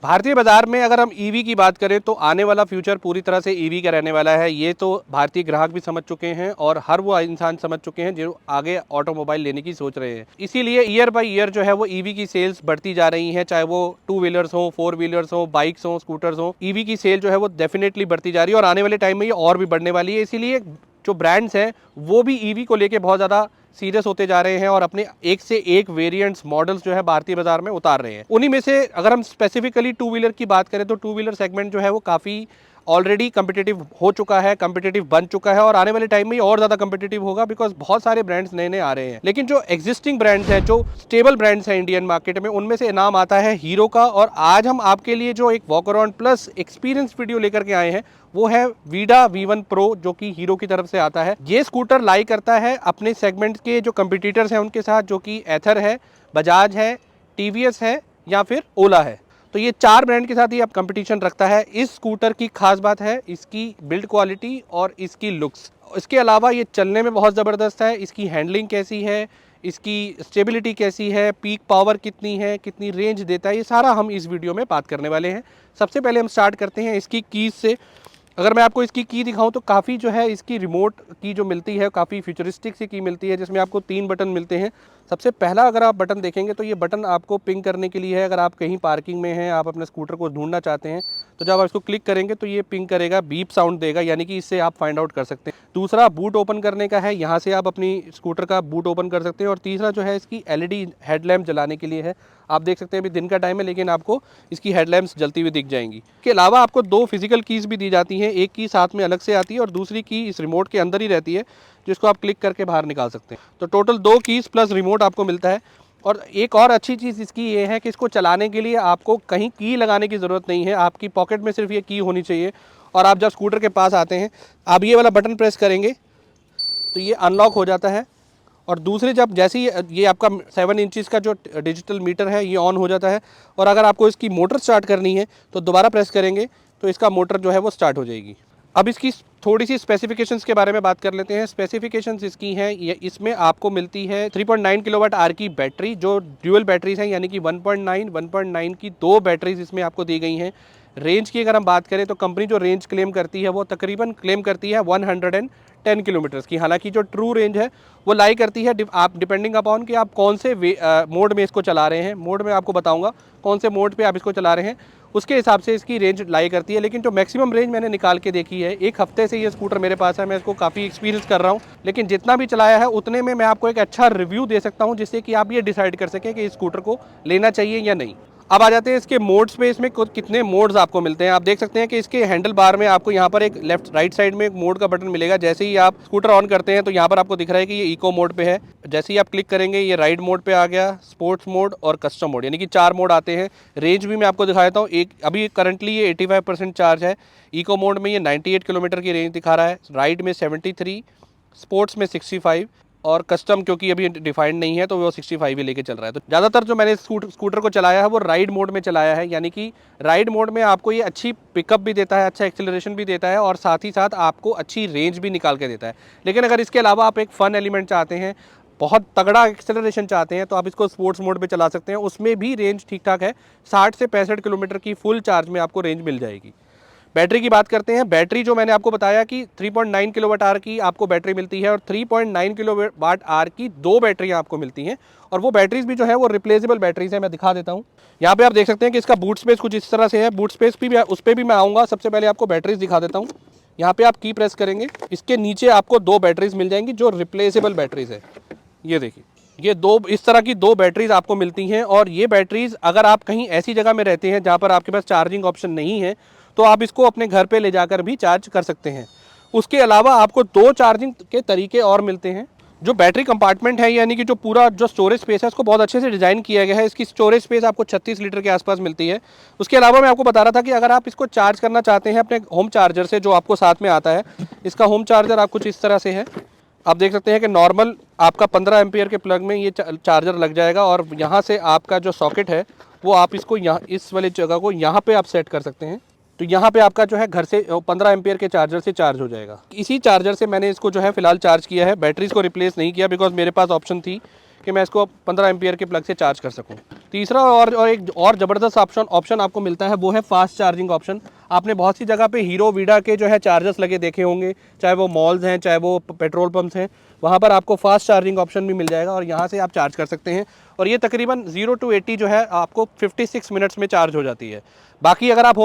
भारतीय बाजार में अगर हम ईवी की बात करें तो आने वाला फ्यूचर पूरी तरह से ईवी का रहने वाला है। ये तो भारतीय ग्राहक भी समझ चुके हैं और हर वो इंसान समझ चुके हैं जो आगे ऑटोमोबाइल लेने की सोच रहे हैं। इसीलिए ईयर बाय ईयर जो है वो ईवी की सेल्स बढ़ती जा रही है, चाहे वो टू व्हीलर्स हो, फोर व्हीलर्स हो, बाइक्स हो, स्कूटर्स हो। ईवी की सेल जो है वो डेफिनेटली बढ़ती जा रही है और आने वाले टाइम में ये और भी बढ़ने वाली है। इसीलिए जो ब्रांड्स हैं वो भी ईवी को लेके बहुत ज़्यादा सीरियस होते जा रहे हैं और अपने एक से एक वेरिएंट्स मॉडल्स जो है भारतीय बाजार में उतार रहे हैं। उन्हीं में से अगर हम स्पेसिफिकली टू व्हीलर की बात करें तो टू व्हीलर सेगमेंट जो है वो काफ़ी ऑलरेडी कम्पिटिटिव हो चुका है, कम्पिटिटिव बन चुका है और आने वाले टाइम में और ज़्यादा कम्पिटिटिव होगा बिकॉज बहुत सारे ब्रांड्स नए नए आ रहे हैं। लेकिन जो एग्जिस्टिंग ब्रांड्स हैं, जो स्टेबल ब्रांड्स हैं इंडियन मार्केट में, उनमें से नाम आता है हीरो का। और आज हम आपके लिए जो एक walk around plus experience video लेकर के आए हैं वो है वीडा V1 प्रो, जो कि हीरो की तरफ से आता है। ये स्कूटर लाई करता है अपने सेगमेंट के जो कंपटीटर्स हैं उनके साथ, जो कि एथर है, बजाज है, टीवीएस है या फिर ओला है। तो ये चार ब्रांड के साथ ही आप कंपटीशन रखता है। इस स्कूटर की खास बात है इसकी बिल्ड क्वालिटी और इसकी लुक्स। इसके अलावा ये चलने में बहुत ज़बरदस्त है। इसकी हैंडलिंग कैसी है, इसकी स्टेबिलिटी कैसी है, पीक पावर कितनी है, कितनी रेंज देता है, ये सारा हम इस वीडियो में बात करने वाले हैं। सबसे पहले हम स्टार्ट करते हैं इसकी कीज से। अगर मैं आपको इसकी की दिखाऊं तो काफ़ी जो है इसकी रिमोट की जो मिलती है काफ़ी फ्यूचरिस्टिक सी की मिलती है, जिसमें आपको 3 बटन मिलते हैं। सबसे पहला अगर आप बटन देखेंगे तो ये बटन आपको पिंग करने के लिए है। अगर आप कहीं पार्किंग में हैं, आप अपने स्कूटर को ढूंढना चाहते हैं तो जब आप इसको क्लिक करेंगे तो ये पिंग करेगा, बीप साउंड देगा, यानी कि इससे आप फाइंड आउट कर सकते हैं। दूसरा बूट ओपन करने का है, यहाँ से आप अपनी स्कूटर का बूट ओपन कर सकते हैं। और तीसरा जो है इसकी LED हेडलैम्प जलाने के लिए है। आप देख सकते हैं अभी दिन का टाइम है लेकिन आपको इसकी हेडलैम्प्स जलती हुई दिख जाएंगी। इसके अलावा आपको 2 फिजिकल कीज़ भी दी जाती हैं। एक की साथ में अलग से आती है और दूसरी की इस रिमोट के अंदर ही रहती है, जिसको आप क्लिक करके बाहर निकाल सकते हैं। तो टोटल 2 कीज़ प्लस रिमोट आपको मिलता है। और एक और अच्छी चीज़ इसकी ये है कि इसको चलाने के लिए आपको कहीं की लगाने की ज़रूरत नहीं है। आपकी पॉकेट में सिर्फ ये की होनी चाहिए और आप जब स्कूटर के पास आते हैं आप ये वाला बटन प्रेस करेंगे तो ये अनलॉक हो जाता है। और दूसरे जब जैसे ये आपका 7 इंचज़ का जो डिजिटल मीटर है ये ऑन हो जाता है। और अगर आपको इसकी मोटर स्टार्ट करनी है तो दोबारा प्रेस करेंगे तो इसका मोटर जो है वो स्टार्ट हो जाएगी। अब इसकी थोड़ी सी स्पेसिफिकेशंस के बारे में बात कर लेते हैं। स्पेसिफिकेशंस इसकी हैं, ये इसमें आपको मिलती है 3.9 किलोवाट आवर की बैटरी, जो ड्यूअल बैटरीज हैं, यानी कि 1.9 की 2 बैटरीज इसमें आपको दी गई हैं। रेंज की अगर हम बात करें तो कंपनी जो रेंज क्लेम करती है वो तकरीबन क्लेम करती है 110 किलोमीटर्स की। हालांकि जो ट्रू रेंज है वो लाई करती है आप डिपेंडिंग अपॉन कि आप कौन से मोड में इसको चला रहे हैं। मोड में आपको बताऊंगा कौन से मोड पे आप इसको चला रहे हैं, उसके हिसाब से इसकी रेंज लाई करती है। लेकिन जो मैक्सिमम रेंज मैंने निकाल के देखी है, एक हफ्ते से ये स्कूटर मेरे पास है, मैं इसको काफ़ी एक्सपीरियंस कर रहा हूँ, लेकिन जितना भी चलाया है उतने में मैं आपको एक अच्छा रिव्यू दे सकता हूँ जिससे कि आप ये डिसाइड कर सकें कि इस स्कूटर को लेना चाहिए या नहीं। अब आ जाते हैं इसके मोड्स पे। इसमें कितने मोड्स आपको मिलते हैं। आप देख सकते हैं कि इसके हैंडल बार में आपको यहाँ पर एक लेफ्ट राइट साइड में एक मोड का बटन मिलेगा। जैसे ही आप स्कूटर ऑन करते हैं तो यहाँ पर आपको दिख रहा है कि ये इको मोड पे है। जैसे ही आप क्लिक करेंगे ये राइड मोड पे आ गया, स्पोर्ट्स मोड और कस्टम मोड, यानी कि 4 मोड आते हैं। रेंज भी मैं आपको दिखा देता हूँ। एक अभी करंटली ये 85% चार्ज है। इको मोड में ये 98 किलोमीटर की रेंज दिखा रहा है, राइड में 73, स्पोर्ट्स में 65 और कस्टम क्योंकि अभी डिफाइंड नहीं है तो वो 65 ही लेके चल रहा है। तो ज़्यादातर जो मैंने स्कूटर को चलाया है वो राइड मोड में चलाया है, यानी कि राइड मोड में आपको ये अच्छी पिकअप भी देता है, अच्छा एक्सेलरेशन भी देता है और साथ ही साथ आपको अच्छी रेंज भी निकाल के देता है। लेकिन अगर इसके अलावा आप एक फ़न एलिमेंट चाहते हैं, बहुत तगड़ा एक्सेलरेशन चाहते हैं, तो आप इसको स्पोर्ट्स मोड पे चला सकते हैं। उसमें भी रेंज ठीक ठाक है, 60 से 65 किलोमीटर की फुल चार्ज में आपको रेंज मिल जाएगी। बैटरी की बात करते हैं। बैटरी जो मैंने आपको बताया कि 3.9 किलोवाट आवर की आपको बैटरी मिलती है और 3.9 किलोवाट आवर की 2 बैटरियां आपको मिलती हैं। और वो बैटरीज भी जो है वो रिप्लेसेबल बैटरीज है। मैं दिखा देता हूँ। यहाँ पे आप देख सकते हैं कि इसका बूट स्पेस कुछ इस तरह से है। बूट स्पेस भी उस पर भी मैं आऊँगा। सबसे पहले आपको बैटरीज दिखा देता हूँ। यहाँ पे आप की प्रेस करेंगे, इसके नीचे आपको 2 बैटरीज मिल जाएंगी जो रिप्लेसेबल बैटरीज है। ये देखिए, ये 2 इस तरह की 2 बैटरीज आपको मिलती हैं। और ये बैटरीज अगर आप कहीं ऐसी जगह में रहते हैं जहाँ पर आपके पास चार्जिंग ऑप्शन नहीं है तो आप इसको अपने घर पे ले जाकर भी चार्ज कर सकते हैं। उसके अलावा आपको 2 चार्जिंग के तरीके और मिलते हैं। जो बैटरी कंपार्टमेंट है, यानी कि जो पूरा जो स्टोरेज स्पेस है उसको बहुत अच्छे से डिज़ाइन किया गया है। इसकी स्टोरेज स्पेस आपको 36 लीटर के आसपास मिलती है। उसके अलावा मैं आपको बता रहा था कि अगर आप इसको चार्ज करना चाहते हैं अपने होम चार्जर से, जो आपको साथ में आता है, इसका होम चार्जर आप कुछ इस तरह से है। आप देख सकते हैं कि नॉर्मल आपका 15 एम्पियर के प्लग में ये चार्जर लग जाएगा और यहाँ से आपका जो सॉकेट है वो आप इसको यहाँ इस वाली जगह को यहाँ पे आप सेट कर सकते हैं। तो यहाँ पे आपका जो है घर से 15 एम्पियर के चार्जर से चार्ज हो जाएगा। इसी चार्जर से मैंने इसको जो है फिलहाल चार्ज किया है। बैटरीज को रिप्लेस नहीं किया बिकॉज मेरे पास ऑप्शन थी कि मैं इसको 15 एम्पियर के प्लग से चार्ज कर सकूँ। तीसरा और एक और ज़बरदस्त ऑप्शन आपको मिलता है, वो है फास्ट चार्जिंग ऑप्शन। आपने बहुत सी जगह पे हीरो वीडा के जो है चार्जर्स लगे देखे होंगे, चाहे वो मॉल्स हैं चाहे वो पेट्रोल पंप्स हैं, वहाँ पर आपको फास्ट चार्जिंग ऑप्शन भी मिल जाएगा और यहाँ से आप चार्ज कर सकते हैं। और ये तकरीबन 0 to 80 जो है आपको 56 मिनट्स में चार्ज हो जाती है। बाकी अगर आप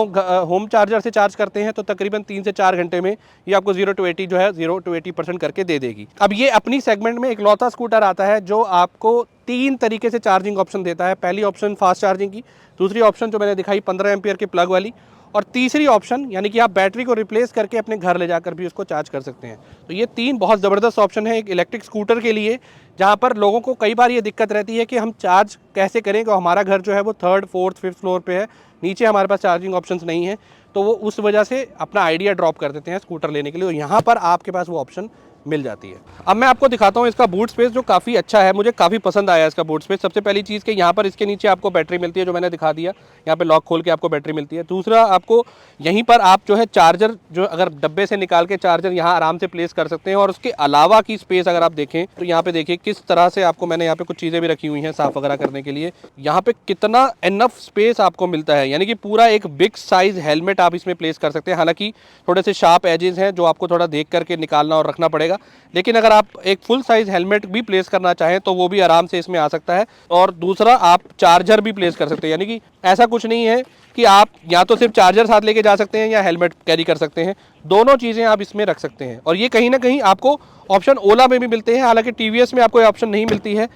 होम चार्जर से चार्ज करते हैं तो तकरीबन 3 से 4 घंटे में ये आपको 0 to 80 जो है 0 to 80% करके दे देगी। अब ये अपनी सेगमेंट में इकलौता स्कूटर आता है जो आपको 3 तरीके से चार्जिंग ऑप्शन देता है। पहली ऑप्शन फास्ट चार्जिंग की, दूसरी ऑप्शन जो मैंने दिखाई 15 एम्पियर के प्लग वाली, और तीसरी ऑप्शन यानी कि आप बैटरी को रिप्लेस करके अपने घर ले जाकर भी उसको चार्ज कर सकते हैं। तो ये 3 बहुत ज़बरदस्त ऑप्शन है एक इलेक्ट्रिक स्कूटर के लिए, जहाँ पर लोगों को कई बार ये दिक्कत रहती है कि हम चार्ज कैसे करें, क्योंकि हमारा घर जो है वो 3rd, 4th, 5th फ्लोर पे है, नीचे हमारे पास चार्जिंग ऑप्शंस नहीं है, तो वो उस वजह से अपना आइडिया ड्रॉप कर देते हैं स्कूटर लेने के लिए। और यहाँ पर आपके पास वो ऑप्शन मिल जाती है। अब मैं आपको दिखाता हूँ इसका बूट स्पेस जो काफ़ी अच्छा है, मुझे काफ़ी पसंद आया इसका बूट स्पेस। सबसे पहली चीज़ कि यहाँ पर इसके नीचे आपको बैटरी मिलती है, जो मैंने दिखा दिया, यहाँ पे लॉक खोल के आपको बैटरी मिलती है। दूसरा, आपको यहीं पर आप जो है चार्जर, जो अगर डब्बे से निकाल के चार्जर यहाँ आराम से प्लेस कर सकते हैं। और उसके अलावा की स्पेस अगर आप देखें तो यहाँ पे देखिए किस तरह से आपको, मैंने यहाँ पे कुछ चीज़ें भी रखी हुई हैं साफ़ वगैरह करने के लिए, यहाँ पे कितना इनफ स्पेस आपको मिलता है, यानी कि पूरा एक बिग साइज हेलमेट आप इसमें प्लेस कर सकते हैं। हालांकि थोड़े से शार्प एजेस हैं जो आपको थोड़ा देख करके निकालना और रखना पड़ेगा, लेकिन अगर आप एक फुल साइज हेलमेट भी प्लेस करना चाहें तो वो भी आराम से इसमें आ सकता है। और दूसरा, आप चार्जर भी प्लेस कर सकते हैं, यानी कि ऐसा कुछ नहीं है कि आप या तो सिर्फ चार्जर साथ लेके जा सकते हैं या हेलमेट कैरी कर सकते हैं, दोनों चीज़ें आप इसमें रख सकते हैं। और ये कहीं ना कहीं आपको ऑप्शन ओला में भी मिलते हैं, हालांकि टीवीएस में आपको ये ऑप्शन नहीं मिलती है,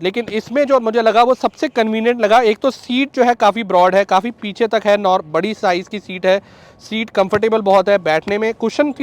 लेकिन इसमें जो मुझे लगा वो सबसे कन्वीनियंट लगा। एक तो सीट जो है काफ़ी ब्रॉड है, काफ़ी पीछे तक है, बड़ी साइज़ की सीट है, सीट कंफर्टेबल बहुत है बैठने में, कुशन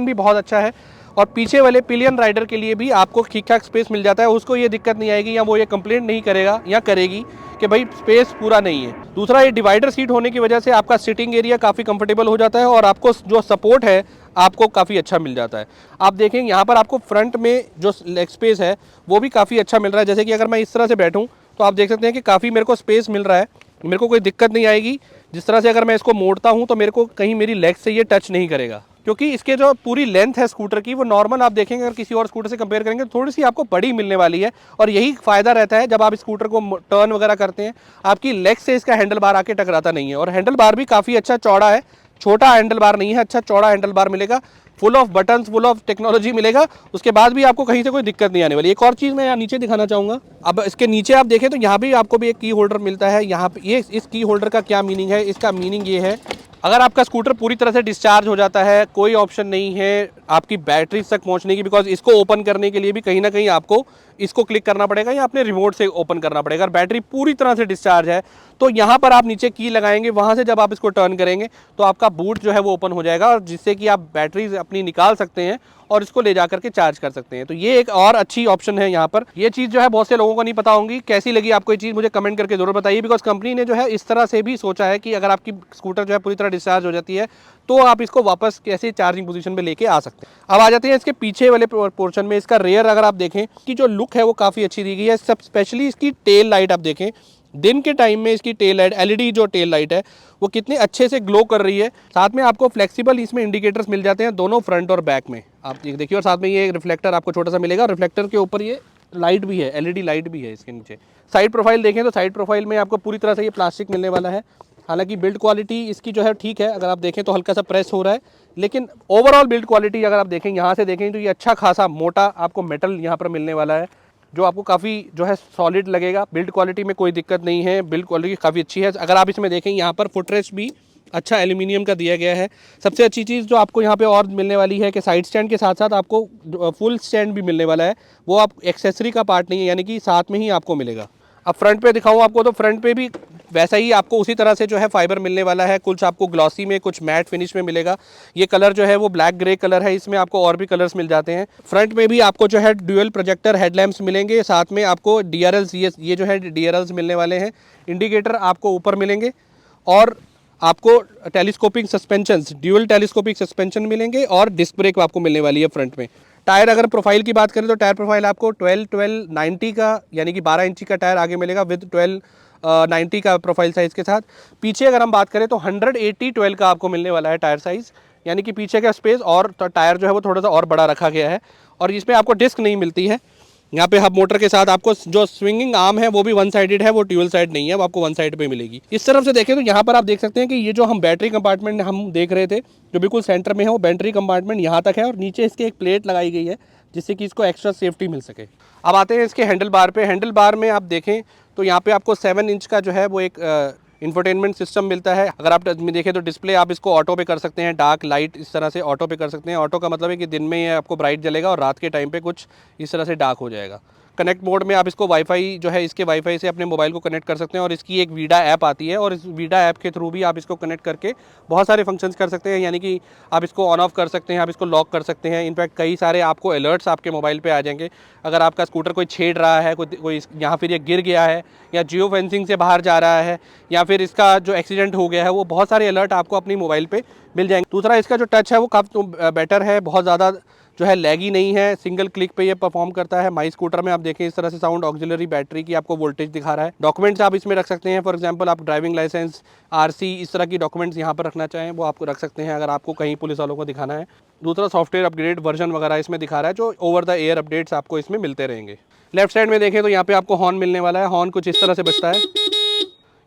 भी बहुत अच्छा है। और पीछे वाले पिलियन राइडर के लिए भी आपको ठीक ठाक स्पेस मिल जाता है, उसको ये दिक्कत नहीं आएगी या वो ये कंप्लेंट नहीं करेगा या करेगी कि भाई स्पेस पूरा नहीं है। दूसरा, ये डिवाइडर सीट होने की वजह से आपका सिटिंग एरिया काफ़ी कंफर्टेबल हो जाता है और आपको जो सपोर्ट है आपको काफ़ी अच्छा मिल जाता है। आप देखेंगे यहाँ पर आपको फ्रंट में जो लेग स्पेस है वो भी काफ़ी अच्छा मिल रहा है। जैसे कि अगर मैं इस तरह से बैठूँ तो आप देख सकते हैं कि काफ़ी मेरे को स्पेस मिल रहा है, मेरे को कोई दिक्कत नहीं आएगी। जिस तरह से अगर मैं इसको मोड़ता हूँ तो मेरे को कहीं मेरी लेग से ये टच नहीं करेगा, क्योंकि इसके जो पूरी लेंथ है स्कूटर की वो नॉर्मल आप देखेंगे अगर किसी और स्कूटर से कंपेयर करेंगे तो थोड़ी सी आपको बड़ी मिलने वाली है। और यही फ़ायदा रहता है जब आप स्कूटर को टर्न वगैरह करते हैं, आपकी लेग से इसका हैंडल बार आके टकराता नहीं है। और हैंडल बार भी काफ़ी अच्छा चौड़ा है, छोटा हैंडल बार नहीं है, अच्छा चौड़ा हैंडल बार मिलेगा, full of buttons, full of technology मिलेगा। उसके बाद भी आपको कहीं से कोई दिक्कत नहीं आने वाली। एक और चीज़ मैं यहाँ नीचे दिखाना चाहूँगा। अब इसके नीचे आप देखें तो यहाँ भी आपको भी एक की होल्डर मिलता है। यहाँ पे ये इस की होल्डर का क्या मीनिंग है, इसका मीनिंग ये है, अगर आपका स्कूटर पूरी तरह से डिस्चार्ज हो जाता है, कोई ऑप्शन नहीं है आपकी बैटरी तक पहुंचने की, बिकॉज इसको ओपन करने के लिए भी कहीं ना कहीं आपको इसको क्लिक करना पड़ेगा या अपने रिमोट से ओपन करना पड़ेगा। अगर बैटरी पूरी तरह से डिस्चार्ज है तो यहाँ पर आप नीचे की लगाएंगे, वहाँ से जब आप इसको टर्न करेंगे तो आपका बूट जो है वो ओपन हो जाएगा, और जिससे कि आप बैटरी अपनी निकाल सकते हैं और इसको ले जाकर के चार्ज कर सकते हैं। तो ये एक और अच्छी ऑप्शन है यहाँ पर। ये चीज़ जो है बहुत से लोगों को नहीं पता होंगी। कैसी लगी आपको ये चीज़ मुझे कमेंट करके जरूर बताइए, बिकॉज कंपनी ने जो है इस तरह से भी सोचा है कि अगर आपकी स्कूटर जो है पूरी तरह डिस्चार्ज हो जाती है तो आप इसको वापस कैसे चार्जिंग पोजीशन पे लेके आ सकते हैं। अब आ जाते हैं इसके पीछे वाले पोर्शन में। इसका रेयर अगर आप देखें कि जो लुक है वो काफ़ी अच्छी दी गई है। सब स्पेशली इसकी टेल लाइट आप देखें, दिन के टाइम में इसकी टेल लाइट, एलईडी जो टेल लाइट है वो कितने अच्छे से ग्लो कर रही है। साथ में आपको फ्लेक्सिबल इसमें इंडिकेटर्स मिल जाते हैं दोनों फ्रंट और बैक में, आप देखिए। और साथ में ये रिफ्लेक्टर आपको छोटा सा मिलेगा, रिफ्लेक्टर के ऊपर ये लाइट भी है, एलईडी लाइट भी है इसके नीचे। साइड प्रोफाइल देखें तो साइड प्रोफाइल में आपको पूरी तरह से ये प्लास्टिक मिलने वाला है। हालांकि बिल्ड क्वालिटी इसकी जो है ठीक है, अगर आप देखें तो हल्का सा प्रेस हो रहा है, लेकिन ओवरऑल बिल्ड क्वालिटी अगर आप देखें, यहाँ से देखें तो ये अच्छा खासा मोटा आपको मेटल यहाँ पर मिलने वाला है, जो आपको काफ़ी जो है सॉलिड लगेगा। बिल्ड क्वालिटी में कोई दिक्कत नहीं है, बिल्ड क्वालिटी काफ़ी अच्छी है। अगर आप इसमें देखें यहाँ पर फुटरेस्ट भी अच्छा एल्यूमिनियम का दिया गया है। सबसे अच्छी चीज़ जो आपको यहाँ पे और मिलने वाली है कि साइड स्टैंड के साथ साथ आपको फुल स्टैंड भी मिलने वाला है, वो आप एक्सेसरी का पार्ट नहीं है, यानी कि साथ में ही आपको मिलेगा। अब फ्रंट पे दिखाऊँ आपको तो फ्रंट पे भी वैसा ही आपको उसी तरह से जो है फाइबर मिलने वाला है। कुछ आपको ग्लॉसी में, कुछ मैट फिनिश में मिलेगा। ये कलर जो है वो ब्लैक ग्रे कलर है, इसमें आपको और भी कलर्स मिल जाते हैं। फ्रंट में भी आपको जो है ड्यूअल प्रोजेक्टर हेडलैम्प्स मिलेंगे, साथ में आपको DRLs, ये जो है DRLs मिलने वाले हैं। इंडिकेटर आपको ऊपर मिलेंगे और आपको telescopic suspensions, dual telescopic suspension मिलेंगे और डिस्क ब्रेक आपको मिलने वाली है फ्रंट में। टायर अगर प्रोफाइल की बात करें तो टायर प्रोफाइल आपको 12-12-90 का, यानी कि 12 इंची का टायर आगे मिलेगा विद 12-90 का प्रोफाइल साइज़ के साथ। पीछे अगर हम बात करें तो 180-12 का आपको मिलने वाला है टायर साइज़, यानी कि पीछे का स्पेस और टायर जो है वो थोड़ा सा और बड़ा रखा गया है। और इसमें आपको डिस्क नहीं मिलती है, यहाँ पे हब मोटर के साथ आपको जो स्विंगिंग आर्म है वो भी वन साइडेड है, वो ड्यूल साइड नहीं है, वो आपको वन साइड पे मिलेगी। इस तरफ से देखें तो यहाँ पर आप देख सकते हैं कि ये जो हम बैटरी कंपार्टमेंट हम देख रहे थे जो बिल्कुल सेंटर में है, वो बैटरी कंपार्टमेंट यहाँ तक है और नीचे इसके एक प्लेट लगाई गई है जिससे कि इसको एक्स्ट्रा सेफ्टी मिल सके। अब आते हैं इसके हैंडल बार पे। हैंडल बार में आप देखें तो यहाँ पे आपको 7 इंच का जो है वो एक इंफोटेनमेंट सिस्टम मिलता है। अगर आप देखें तो डिस्प्ले आप इसको ऑटो पे कर सकते हैं, डार्क लाइट इस तरह से ऑटो पे कर सकते हैं। ऑटो का मतलब है कि दिन में ये आपको ब्राइट जलेगा और रात के टाइम पे कुछ इस तरह से डार्क हो जाएगा। कनेक्ट मोड में आप इसको वाईफाई जो है इसके वाईफाई से अपने मोबाइल को कनेक्ट कर सकते हैं और इसकी एक वीडा ऐप आती है और इस वीडा ऐप के थ्रू भी आप इसको कनेक्ट करके बहुत सारे फंक्शंस कर सकते हैं। यानी कि आप इसको ऑन ऑफ कर सकते हैं, आप इसको लॉक कर सकते हैं। इनफैक्ट कई सारे आपको अलर्ट्स आपके मोबाइल पे आ जाएंगे। अगर आपका स्कूटर कोई छेड़ रहा है, कोई यहाँ फिर ये गिर गया है या जियो फेंसिंग से बाहर जा रहा है या फिर इसका जो एक्सीडेंट हो गया है, वो बहुत सारे अलर्ट आपको अपनी मोबाइल पर मिल जाएंगे। दूसरा इसका जो टच है वो काफ़ी बेटर है, बहुत ज़्यादा जो है लैगी नहीं है, सिंगल क्लिक पे ये परफॉर्म करता है। माई स्कूटर में आप देखें इस तरह से साउंड ऑक्सिलरी बैटरी की आपको वोल्टेज दिखा रहा है। डॉक्यूमेंट्स आप इसमें रख सकते हैं, फॉर एग्जांपल आप ड्राइविंग लाइसेंस, आरसी इस तरह की डॉक्यूमेंट्स यहाँ पर रखना चाहें वो आपको रख सकते हैं अगर आपको कहीं पुलिस वालों को दिखाना है। दूसरा सॉफ्टवेयर अपग्रेड वर्जन वगैरह इसमें दिखा रहा है, जो ओवर द एयर अपडेट्स आपको इसमें मिलते रहेंगे। लेफ्ट साइड में देखें तो यहाँ पे आपको हॉर्न मिलने वाला है। हॉर्न कुछ इस तरह से बजता है।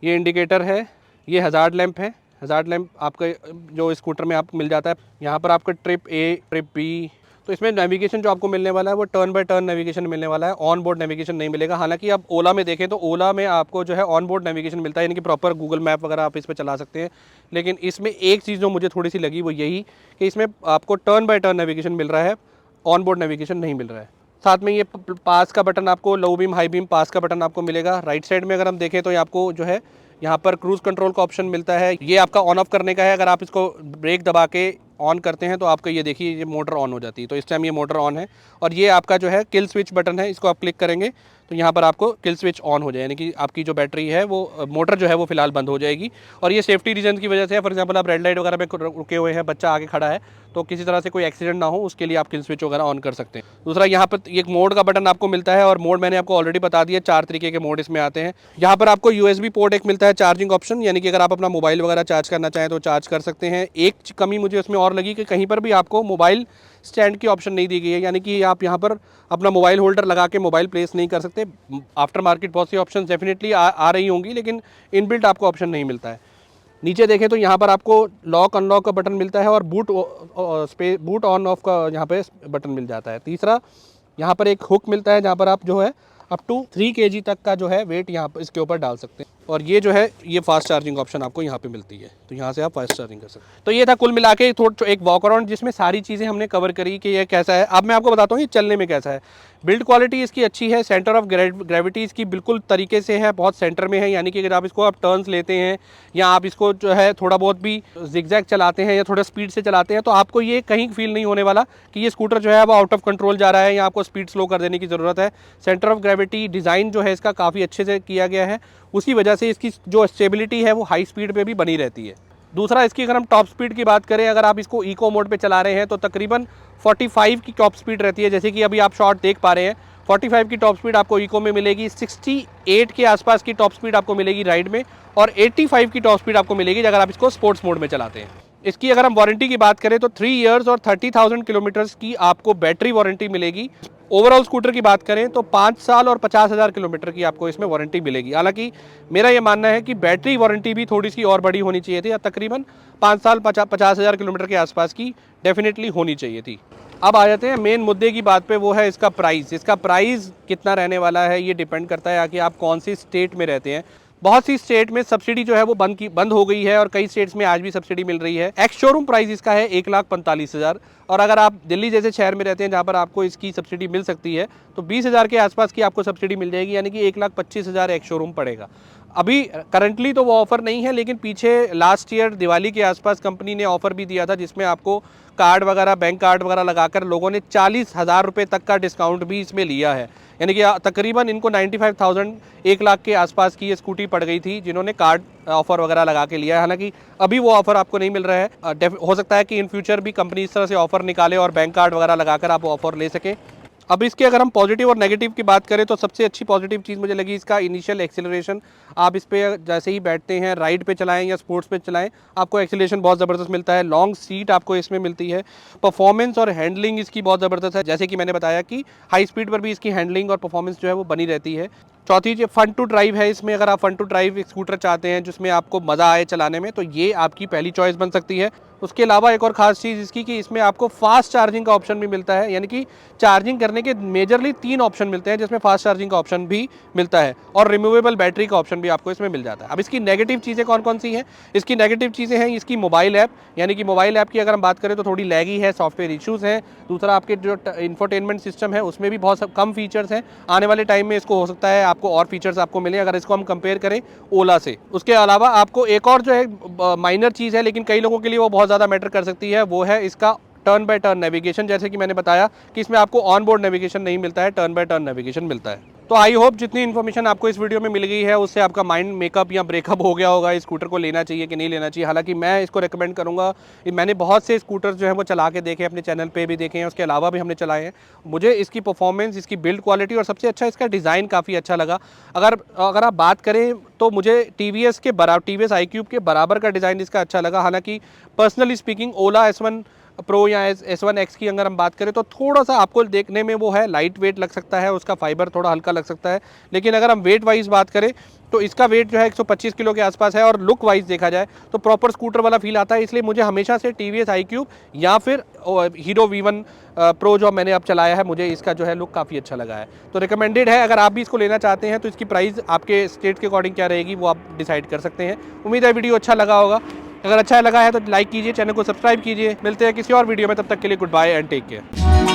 ये इंडिकेटर है, ये हज़ार्ड लैंप है। हज़ार्ड लैंप आपका जो स्कूटर में आपको मिल जाता है। यहाँ पर आपका ट्रिप ए, ट्रिप बी, तो इसमें नेविगेशन जो आपको मिलने वाला है वो टर्न बाय टर्न नेविगेशन मिलने वाला है। ऑन बोर्ड नेविगेशन नहीं मिलेगा। हालांकि आप ओला में देखें तो ओला में आपको जो है ऑन बोर्ड नेविगेशन मिलता है, यानी कि प्रॉपर गूगल मैप वगैरह आप इस पर चला सकते हैं। लेकिन इसमें एक चीज़ जो मुझे थोड़ी सी लगी वो यही कि इसमें आपको टर्न बाय टर्न नेविगेशन मिल रहा है, ऑन बोर्ड नेविगेशन नहीं मिल रहा है। साथ में ये पास का बटन आपको, लो बीम हाई बीम पास का बटन आपको मिलेगा। राइट साइड में अगर हम देखें तो आपको जो है यहाँ पर क्रूज़ कंट्रोल का ऑप्शन मिलता है। ये आपका ऑन ऑफ करने का है। अगर आप इसको ब्रेक दबा के ऑन करते हैं तो आपका ये देखिए ये मोटर ऑन हो जाती है। तो इस टाइम ये मोटर ऑन है। और ये आपका जो है किल स्विच बटन है, इसको आप क्लिक करेंगे तो यहाँ पर आपको किल स्विच ऑन हो जाए, यानी कि आपकी जो बैटरी है वो मोटर जो है वो फिलहाल बंद हो जाएगी। और ये सेफ्टी रीजन की वजह से है। फॉर एग्जांपल आप रेड लाइट वगैरह पे रुके हुए हैं, बच्चा आगे खड़ा है, तो किसी तरह से कोई एक्सीडेंट ना हो उसके लिए आप किल स्विच वगैरह ऑन कर सकते हैं। दूसरा यहाँ पर एक मोड का बटन आपको मिलता है और मोड मैंने आपको ऑलरेडी बता दिया, 4 तरीके के मोड इसमें आते हैं। यहाँ पर आपको USB पोर्ट एक मिलता है, चार्जिंग ऑप्शन, यानी कि अगर आप अपना मोबाइल वगैरह चार्ज करना चाहें तो चार्ज कर सकते हैं। एक कमी मुझे उसमें और लगी कि कहीं पर भी आपको मोबाइल स्टैंड की ऑप्शन नहीं दी गई है, यानी कि आप यहाँ पर अपना मोबाइल होल्डर लगा के मोबाइल प्लेस नहीं कर सकते। आफ्टर मार्केट बहुत सी ऑप्शन डेफिनेटली आ रही होंगी, लेकिन इनबिल्ट आपको ऑप्शन नहीं मिलता है। नीचे देखें तो यहाँ पर आपको लॉक अनलॉक का बटन मिलता है और बूट ऑन ऑफ का यहाँ पे बटन मिल जाता है। तीसरा यहाँ पर एक हुक मिलता है जहाँ पर आप जो है अप टू 3 kg तक का जो है वेट यहाँ पर इसके ऊपर डाल सकते हैं। और ये जो है ये फास्ट चार्जिंग ऑप्शन आपको यहाँ पे मिलती है, तो यहाँ से आप फास्ट चार्जिंग कर सकते हैं। तो ये था कुल मिला के थोड़ा एक वॉक अराउंड जिसमें सारी चीज़ें हमने कवर करी कि ये कैसा है। अब मैं आपको बताता हूँ ये चलने में कैसा है। बिल्ड क्वालिटी इसकी अच्छी है, सेंटर ऑफ ग्रेविटी इसकी बिल्कुल तरीके से है, बहुत सेंटर में है, यानी कि अगर आप इसको आप टर्न्स लेते हैं या आप इसको जो है थोड़ा बहुत भी जिगजैग चलाते हैं या थोड़ा स्पीड से चलाते हैं तो आपको ये कहीं फील नहीं होने वाला कि ये स्कूटर जो है वो आउट ऑफ कंट्रोल जा रहा है या आपको स्पीड स्लो कर देने की ज़रूरत है। सेंटर ऑफ ग्रेविटी डिज़ाइन जो है इसका काफ़ी अच्छे से किया गया है, उसी वजह से इसकी जो स्टेबिलिटी है वो हाई स्पीड पे भी बनी रहती है। दूसरा इसकी अगर हम टॉप स्पीड की बात करें, अगर आप इसको इको मोड पे चला रहे हैं तो तकरीबन 45 की टॉप स्पीड रहती है, जैसे कि अभी आप शॉट देख पा रहे हैं। 45 की टॉप स्पीड आपको इको में मिलेगी, 68 के आसपास की टॉप स्पीड आपको मिलेगी राइड में और 85 की टॉप स्पीड आपको मिलेगी अगर आप इसको स्पोर्ट्स मोड में चलाते हैं। इसकी अगर हम वारंटी की बात करें तो 3 इयर्स और 30,000 किलोमीटर्स की आपको बैटरी वारंटी मिलेगी। ओवरऑल स्कूटर की बात करें तो 5 साल और 50,000 किलोमीटर की आपको इसमें वारंटी मिलेगी। हालांकि मेरा ये मानना है कि बैटरी वारंटी भी थोड़ी सी और बड़ी होनी चाहिए थी, या तकरीबन 5 साल 50,000 किलोमीटर के आसपास की डेफिनेटली होनी चाहिए थी। अब आ जाते हैं मेन मुद्दे की बात पे, वो है इसका प्राइस। इसका प्राइस कितना रहने वाला है ये डिपेंड करता है कि आप कौन सी स्टेट में रहते हैं। बहुत सी स्टेट में सब्सिडी जो है वो बंद हो गई है और कई स्टेट्स में आज भी सब्सिडी मिल रही है। एक्स शोरूम प्राइस इसका है 1,45,000 और अगर आप दिल्ली जैसे शहर में रहते हैं जहाँ पर आपको इसकी सब्सिडी मिल सकती है तो 20,000 के आसपास की आपको सब्सिडी मिल जाएगी, यानी कि 1,25,000 एक्स शोरूम पड़ेगा। अभी करंटली तो वो ऑफ़र नहीं है, लेकिन पीछे लास्ट ईयर दिवाली के आसपास कंपनी ने ऑफ़र भी दिया था जिसमें आपको कार्ड वगैरह, बैंक कार्ड वगैरह लगाकर लोगों ने 40,000 रुपये तक का डिस्काउंट भी इसमें लिया है, यानी कि तकरीबन इनको 95,000 1 लाख के आसपास की ये स्कूटी पड़ गई थी जिन्होंने कार्ड ऑफर वगैरह लगा के लिया है। हालांकि अभी वो ऑफर आपको नहीं मिल रहा है, हो सकता है कि इन फ्यूचर भी कंपनी इस तरह से ऑफर निकाले और बैंक कार्ड वगैरह लगाकर आप ऑफर ले सकें। अब इसके अगर हम पॉजिटिव और नेगेटिव की बात करें तो सबसे अच्छी पॉजिटिव चीज़ मुझे लगी इसका इनिशियल एक्सेलरेशन। आप इस पर जैसे ही बैठते हैं, राइड पे चलाएं या स्पोर्ट्स पे चलाएं, आपको एक्सीलरेशन बहुत ज़बरदस्त मिलता है। लॉन्ग सीट आपको इसमें मिलती है। परफॉर्मेंस और हैंडलिंग इसकी बहुत ज़बरदस्त है, जैसे कि मैंने बताया कि हाई स्पीड पर भी इसकी हैंडलिंग और परफॉर्मेंस जो है वो बनी रहती है। चौथी चीज़ फन टू ड्राइव है। इसमें अगर आप फन टू ड्राइव स्कूटर चाहते हैं जिसमें आपको मज़ा आए चलाने में, तो ये आपकी पहली चॉइस बन सकती है। उसके अलावा एक और ख़ास चीज़ इसकी कि इसमें आपको फास्ट चार्जिंग का ऑप्शन भी मिलता है, यानी कि चार्जिंग करने के मेजरली 3 ऑप्शन मिलते हैं, जिसमें फास्ट चार्जिंग का ऑप्शन भी मिलता है और रिमूवेबल बैटरी का ऑप्शन भी आपको इसमें मिल जाता है। अब इसकी नेगेटिव चीज़ें कौन कौन सी हैं? इसकी नेगेटिव चीज़ें हैं इसकी मोबाइल ऐप, यानी कि मोबाइल ऐप की अगर हम बात करें तो थोड़ी लैगी है, सॉफ्टवेयर इश्यूज़ हैं। दूसरा, आपके जो इंफोटेनमेंट सिस्टम है उसमें भी बहुत कम फीचर्स हैं। आने वाले टाइम में इसको हो सकता है आपको और फीचर्स आपको मिले अगर इसको हम कंपेयर करें ओला से। उसके अलावा आपको एक और जो है माइनर चीज़ है, लेकिन कई लोगों के लिए वो बहुत ज़्यादा मैटर कर सकती है, वो है इसका टर्न बाय टर्न नेविगेशन। जैसे कि मैंने बताया कि इसमें आपको ऑन बोर्ड नेविगेशन नहीं मिलता है, टर्न बाय टर्न नेविगेशन मिलता है। तो आई होप जितनी इन्फॉर्मेशन आपको इस वीडियो में मिल गई है उससे आपका माइंड मेकअप या ब्रेकअप हो गया होगा, इस स्कूटर को लेना चाहिए कि नहीं लेना चाहिए। हालांकि मैं इसको रेकमेंड करूंगा। मैंने बहुत से स्कूटर्स जो है वो चला के देखे, अपने चैनल पे भी देखे हैं, उसके अलावा भी हमने चलाए हैं। मुझे इसकी परफॉर्मेंस, इसकी बिल्ड क्वालिटी और सबसे अच्छा इसका डिज़ाइन काफ़ी अच्छा लगा। अगर आप बात करें तो मुझे टीवीएस iQube के बराबर का डिज़ाइन इसका अच्छा लगा। हालांकि पर्सनली स्पीकिंग ओला S1 प्रो या S1X की अगर हम बात करें तो थोड़ा सा आपको देखने में वो है लाइट वेट लग सकता है, उसका फाइबर थोड़ा हल्का लग सकता है। लेकिन अगर हम वेट वाइज बात करें तो इसका वेट जो है 125 किलो के आसपास है और लुक वाइज देखा जाए तो प्रॉपर स्कूटर वाला फील आता है। इसलिए मुझे हमेशा से TVS iQube या फिर हीरो V1 प्रो जो मैंने अब चलाया है, मुझे इसका जो है लुक काफ़ी अच्छा लगा है। तो रिकमेंडेड है। अगर आप भी इसको लेना चाहते हैं तो इसकी प्राइस आपके स्टेट के अकॉर्डिंग क्या रहेगी वो आप डिसाइड कर सकते हैं। उम्मीद है वीडियो अच्छा लगा होगा। अगर अच्छा लगा है तो लाइक कीजिए, चैनल को सब्सक्राइब कीजिए। मिलते हैं किसी और वीडियो में, तब तक के लिए goodbye and take care.